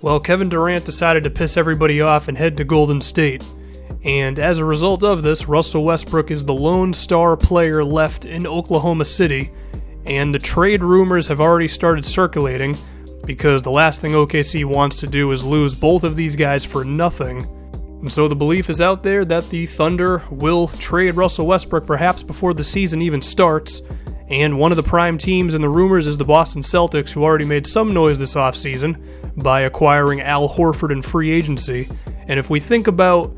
Well, Kevin Durant decided to piss everybody off and head to Golden State. And as a result of this, Russell Westbrook is the lone star player left in Oklahoma City, and the trade rumors have already started circulating because the last thing OKC wants to do is lose both of these guys for nothing. And so the belief is out there that the Thunder will trade Russell Westbrook perhaps before the season even starts, and one of the prime teams in the rumors is the Boston Celtics, who already made some noise this offseason by acquiring Al Horford in free agency. And if we think about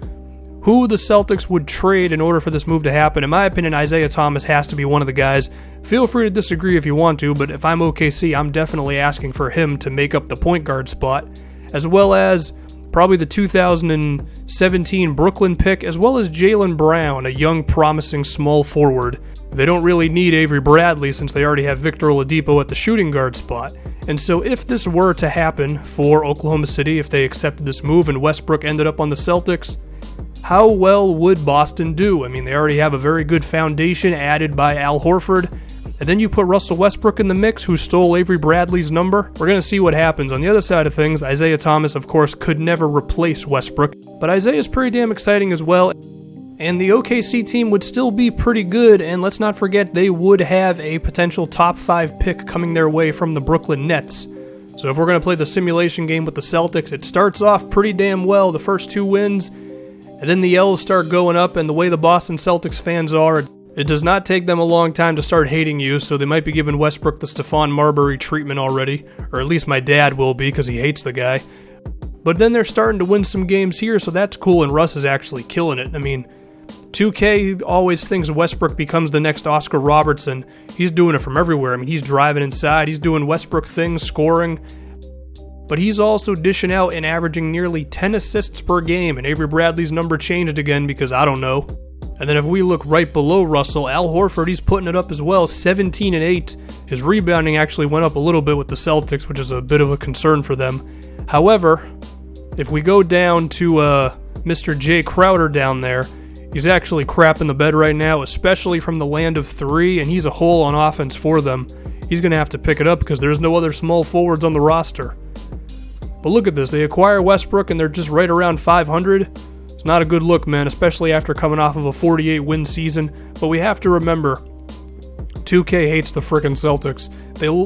who the Celtics would trade in order for this move to happen, in my opinion, Isaiah Thomas has to be one of the guys. Feel free to disagree if you want to, but if I'm OKC, I'm definitely asking for him to make up the point guard spot, as well as probably the 2017 Brooklyn pick, as well as Jaylen Brown, a young, promising small forward. They don't really need Avery Bradley since they already have Victor Oladipo at the shooting guard spot. And so if this were to happen for Oklahoma City, if they accepted this move and Westbrook ended up on the Celtics, how well would Boston do? I mean, they already have a very good foundation added by Al Horford. And then you put Russell Westbrook in the mix, who stole Avery Bradley's number. We're going to see what happens. On the other side of things, Isaiah Thomas, of course, could never replace Westbrook. But Isaiah's pretty damn exciting as well. And the OKC team would still be pretty good, and let's not forget they would have a potential top 5 pick coming their way from the Brooklyn Nets. So if we're going to play the simulation game with the Celtics, it starts off pretty damn well, the first 2 wins, and then the L's start going up, and the way the Boston Celtics fans are, it does not take them a long time to start hating you, so they might be giving Westbrook the Stephon Marbury treatment already, or at least my dad will be because he hates the guy. But then they're starting to win some games here, so that's cool, and Russ is actually killing it. I mean, 2K always thinks Westbrook becomes the next Oscar Robertson. He's doing it from everywhere. I mean, he's driving inside, he's doing Westbrook things, scoring, but he's also dishing out and averaging nearly 10 assists per game, and Avery Bradley's number changed again because I don't know. And then if we look right below Russell, Al Horford, he's putting it up as well, 17 and 8. His rebounding actually went up a little bit with the Celtics, which is a bit of a concern for them. However, if we go down to Mr. Jay Crowder down there, he's actually crapping the bed right now, especially from the land of 3, and he's a hole on offense for them. He's going to have to pick it up because there's no other small forwards on the roster. But look at this. They acquire Westbrook, and they're just right around 500. It's not a good look, man, especially after coming off of a 48-win season. But we have to remember, 2K hates the frickin' Celtics.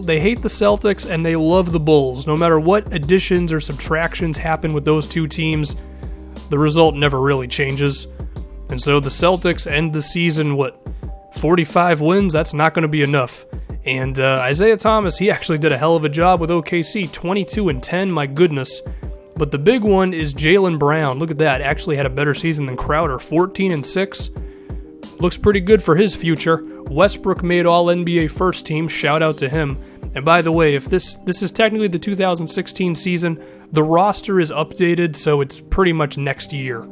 They hate the Celtics, and they love the Bulls. No matter what additions or subtractions happen with those two teams, the result never really changes. And so the Celtics end the season, 45 wins? That's not going to be enough. And Isaiah Thomas, he actually did a hell of a job with OKC, 22 and 10, my goodness. But the big one is Jaylen Brown. Look at that, actually had a better season than Crowder, 14 and 6. Looks pretty good for his future. Westbrook made All-NBA first team, shout out to him. And by the way, if this is technically the 2016 season, the roster is updated, so it's pretty much next year.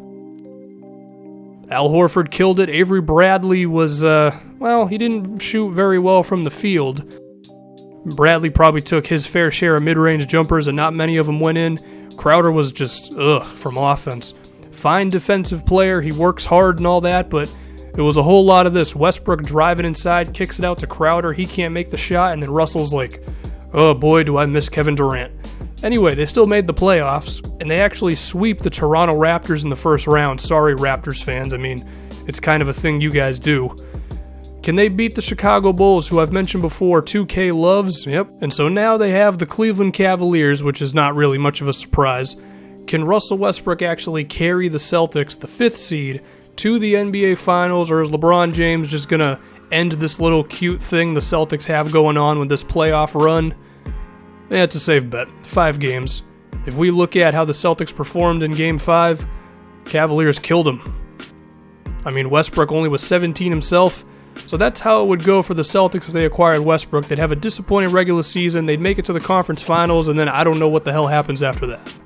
Al Horford killed it. Avery Bradley was, he didn't shoot very well from the field. Bradley probably took his fair share of mid-range jumpers, and not many of them went in. Crowder was just, from offense. Fine defensive player, he works hard and all that, but it was a whole lot of this. Westbrook driving inside, kicks it out to Crowder, he can't make the shot, and then Russell's like, oh boy, do I miss Kevin Durant. Anyway, they still made the playoffs, and they actually sweep the Toronto Raptors in the first round. Sorry, Raptors fans, I mean, it's kind of a thing you guys do. Can they beat the Chicago Bulls, who I've mentioned before 2K loves? Yep. And so now they have the Cleveland Cavaliers, which is not really much of a surprise. Can Russell Westbrook actually carry the Celtics, the 5th seed, to the NBA Finals, or is LeBron James just going to end this little cute thing the Celtics have going on with this playoff run? Yeah, it's a safe bet. 5 games. If we look at how the Celtics performed in Game 5, Cavaliers killed them. I mean, Westbrook only was 17 himself, so that's how it would go for the Celtics if they acquired Westbrook. They'd have a disappointing regular season, they'd make it to the conference finals, and then I don't know what the hell happens after that.